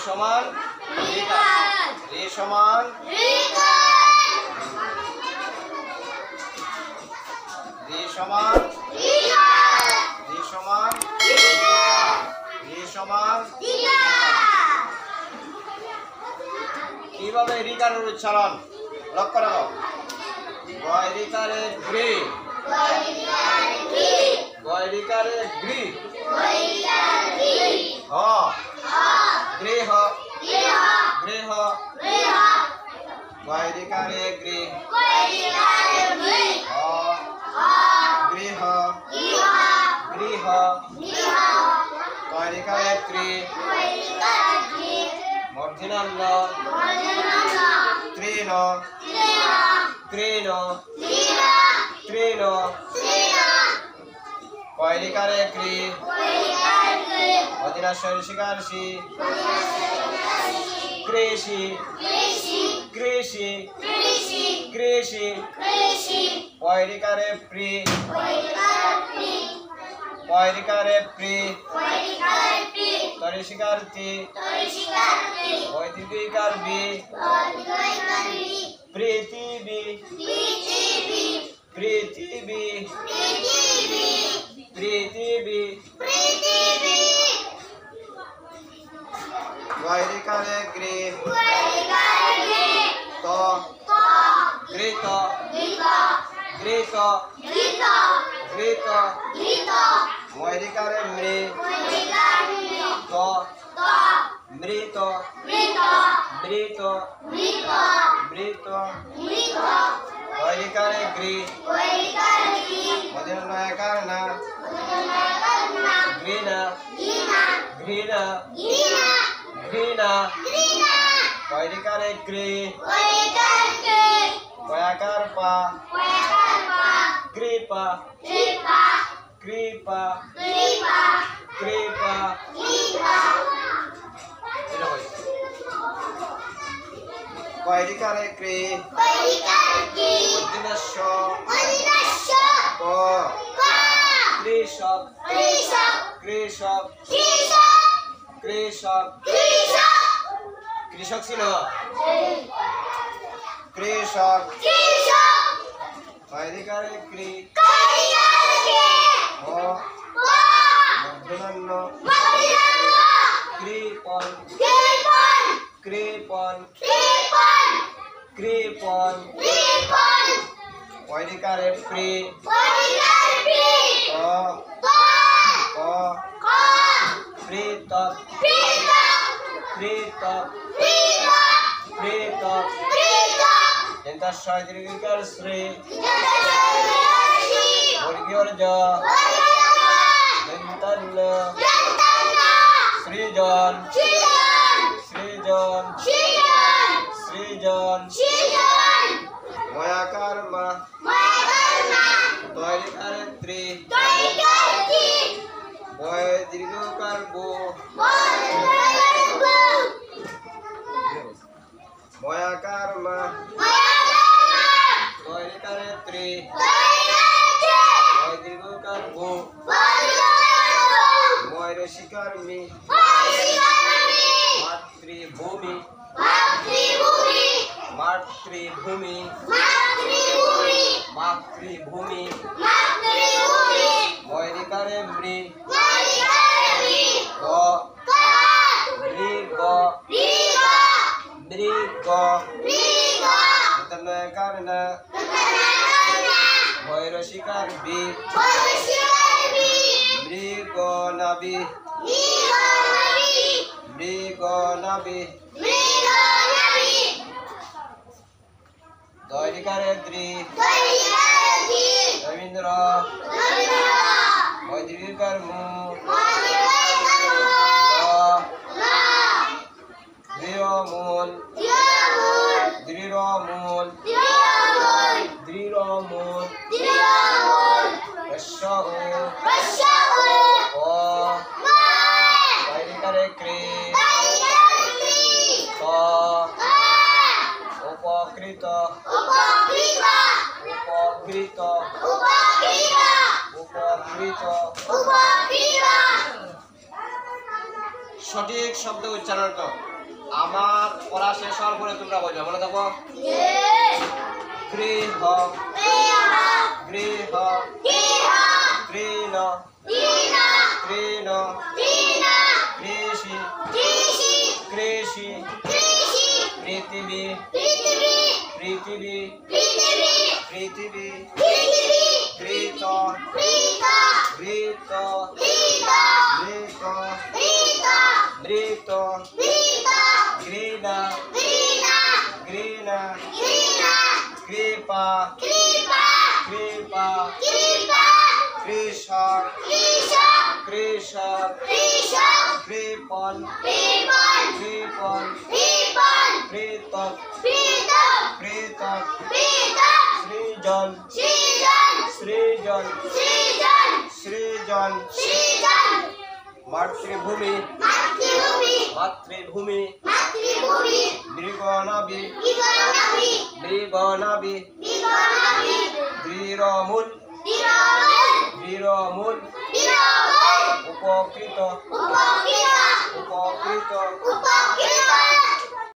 সমান রিকার। রে সমান রে সমান রে সমান রে সমান। কিভাবে রিকারের উচ্চারণ লক্ষ্য রাখো। গয় রিকারে গ্রি, গয় রিকারে গ্রি, হ গৃহ গৃহ, গয় রিকারে গ্রি, হ গৃহ গৃহ, গয় রিকারে গ্রি, মূর্ধন্য তৃণ তৃণ তৃণ, কয় রিকারে গ্রি, অধীনাশ্বর শিকারসি কৃষি কৃষি কৃষি, কয় রিকারে প্রি, কয় রিকারে প্রি, তরি শিকারতি বৈদিকার বি, পৃথিবী পৃথিবী পৃথিবী, গয় রিকারে গ্রি, ত ঘৃত ঘৃত ঘৃত, ময় রিকারে মৃ, ত মৃত মৃত মৃত, গয় রিকারে গ্রি, মূর্ধন্য একার না ঘৃণা ঘৃণা ঘৃণা, কয় রিকারে গ্রি, কয়াকার পা কৃপা কৃপা কৃপা। কয় রিকারে ক্রি, মূর্ধন্যস্ব ক, কৃষক কৃষক কৃষক, কৃষক ছিল কৃষক, কয় রিকারে ক্রি, হ মূর্ধন্য কৃপণ কৃপণ কৃপণ, কয় রিকারে প্রি, ক পৃথক পৃথক পৃথক, দীর্ঘিকার শ্রী বর্গীয় জ দন্তন্য সৃজন সৃজন সৃজন, ময়াকার মা তয় রিকারে ত্রি, বয় দীর্ঘকার বো, ময়াকার মা তয় রিকারে ত্রি, বয় দীর্ঘকার বো, ময় রসিকার মি, মাতৃভূমি মাতৃভূমি মাতৃভূমি, ময় রিকারে মৃ, গ মৃগ মৃগ, একার না ময় রসিকার বি, মৃগ নাবি মৃগ নাবি, দয় রিকারে দ্রি, রবীন্দ্র ময় দীর্ঘিকার মু, দৃঢ়মূল দৃঢ়মূল দৃঢ়মূল, রস্য ও কয় রিকারে ক্রি, ক উপকৃত উপকৃত উপকৃত। সঠিক শব্দ উচ্চারণ করো। আমার পড়া শেষ হওয়ার পরে তোমরা বলবে, মনে থাকো। গৃহ, গৃহ, তৃণ, তৃণ, কৃষি, কৃষি, পৃথিবী, পৃথিবী, পৃথিবী, ঘৃত, ঘৃত, ঘৃত, মৃত, ঘৃণা, ঘৃণা, কৃপা, কৃপা, কৃষক, কৃষক, কৃপণ, কৃপণ, পৃথক, পৃথক, সৃজন, সৃজন, সৃজন, মাতৃভূমি, মাতৃভূমি, মৃগনাভি, মৃগনাভি, দৃঢ়মূল, দৃঢ়মূল, উপকৃত, উপকৃত,